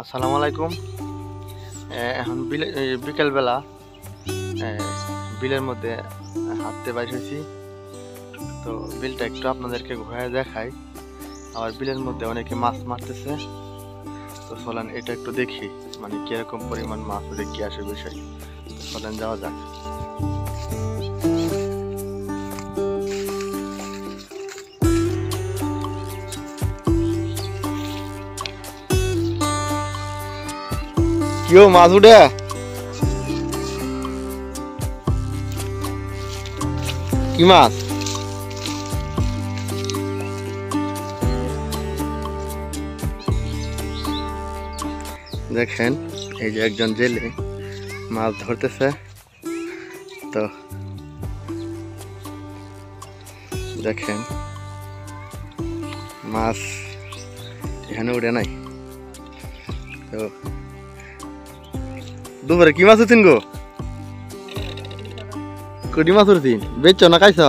আসসালামু আলাইকুম। এখন বিকেলবেলা বিলের মধ্যে হাঁটতে বাইর হয়েছি। তো বিলটা একটু আপনাদেরকে ঘুরে দেখাই। আবার বিলের মধ্যে অনেকে মাছ মারতেছে। তো চলেন এটা একটু দেখি, মানে কিরকম পরিমাণ মাছ ওদের কি আসে বিষয়। চলেন যাওয়া যাক। কেউ মাছ উঠে কি মাছ? দেখেন এই যে একজন জেলে মাছ ধরতেছে। তো দেখেন মাছ এখানে উঠে নাই। তো দুপুরে কি মাছ উঠিন গো? কুটি মাছ উঠছিন? বেচছ না খাইছ?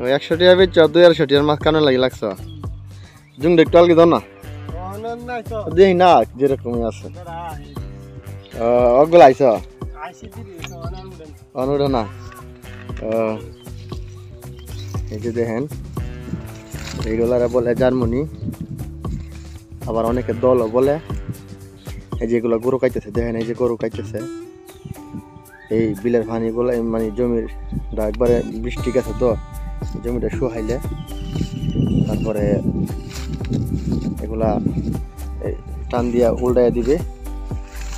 100 টাকা বেচছ, 250 টাকার মাছ কানে লাগছ? জুম একটু আলগে দাও না, দেখি না যেরকমই আছে। অগুলো আইস অনুড়ে না। এই যে দেখেন এইগুলারা বলে জার্মানি, আবার অনেকে দলও বলে। এই যে এগুলো গরু খাইতেছে, দেখেন এই যে গরু খাইতেছে। এই বিলের পানি গুলা মানে জমির একবারে বৃষ্টি গেছে তো জমিটা শুহাইলে তারপরে এগুলা টান দিয়া উল্টাইয়া দিবে।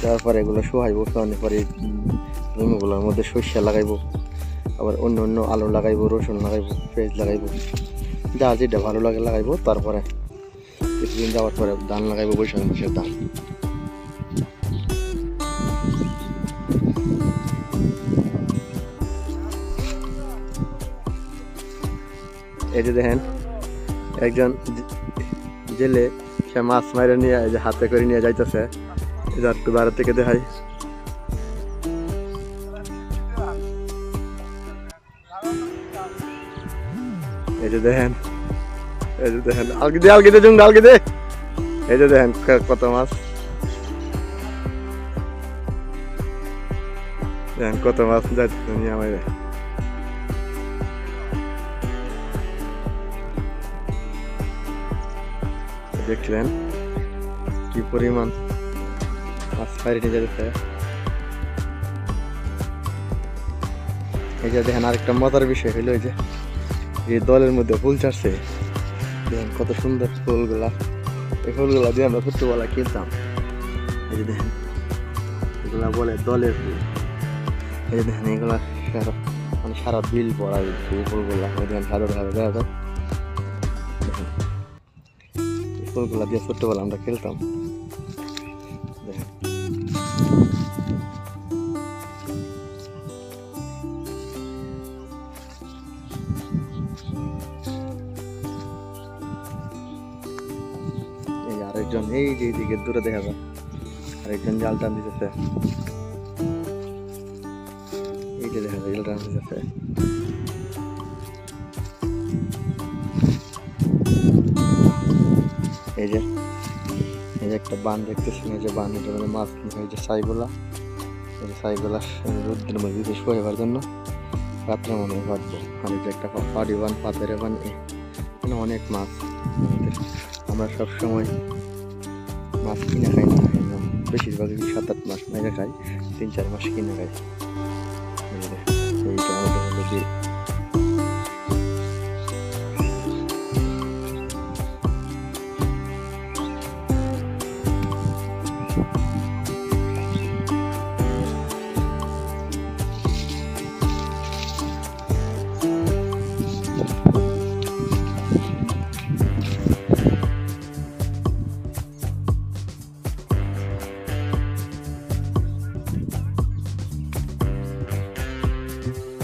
তারপরে এগুলো শুহাইব, শুহানোর পরে জমিগুলোর মধ্যে সরিষা লাগাইবো, আবার অন্য অন্য আলু লাগাইবো, রসুন লাগাইবো, পেঁয়াজ লাগাইবো, যা যেটা ভালো লাগে লাগাইবো। তারপরে কিছুদিন যাওয়ার পরে ধান লাগাইবো, বৈশাখ মাসের ধান। এই যে দেখেন একজন জেলে সে মাছ মারে নিয়ে এই যে হাতে করে নিয়ে যাইতেছে। একটু বাইরে থেকে দেখাই। এই যে দেখেন, এই যে দেখেন আলগি দে, আলগি দে জুং, আলগি দে। এই যে দেখেন কত মাছ, দেখেন কত মাছ যাইতেছে নিয়ে আমারে। দেখলেন কি পরিমাণ মাছ বাইরে নিয়ে যেতেছে। এই যে দেখেন আরেকটা মজার বিষয় হইলো এই যে দলের মধ্যে ফুল ছাড়ছে, দেখেন কত সুন্দর ফুলগুলা। এই ফুলগুলা দিয়ে আমরা ছোট্টবেলা কিনতাম। এই যে দেখেন এগুলা বলে দলের ফুল। এই যে দেখেন এগুলা মানে সারা বিল পড়া ফুলগুলা। দেখেন সাদা সাদা দেখা যায়। ফুলগুলা দিয়ে ছোট্টবেলা আমরা খেলতাম। দেখেন এই আরেকজন এই যে এইদিকে দূরে দেখা যায় আরেকজন জাল টান দিতেছে। এই যে দেখা যায় জাল টান দিতেছে। এই যে একটা বান দেখতেছেন, এই যে বান, এটা মানে মাছ এই যে ছাইগুলা, এই যে ছাইগুলা রোদ্রের মধ্যে বিশেষ হইবার জন্য রাত্রে মনে হয় বাঁধবো। আর এই যে একটা পাড়ি বান, পাতের বান, এখানে অনেক মাছ। আমরা সবসময় মাছ কিনে খাই না, বেশিরভাগই 7-8 মাস মেরে খাই, 3-4 মাস কিনে খাই। এইটা আমাদের হলো যে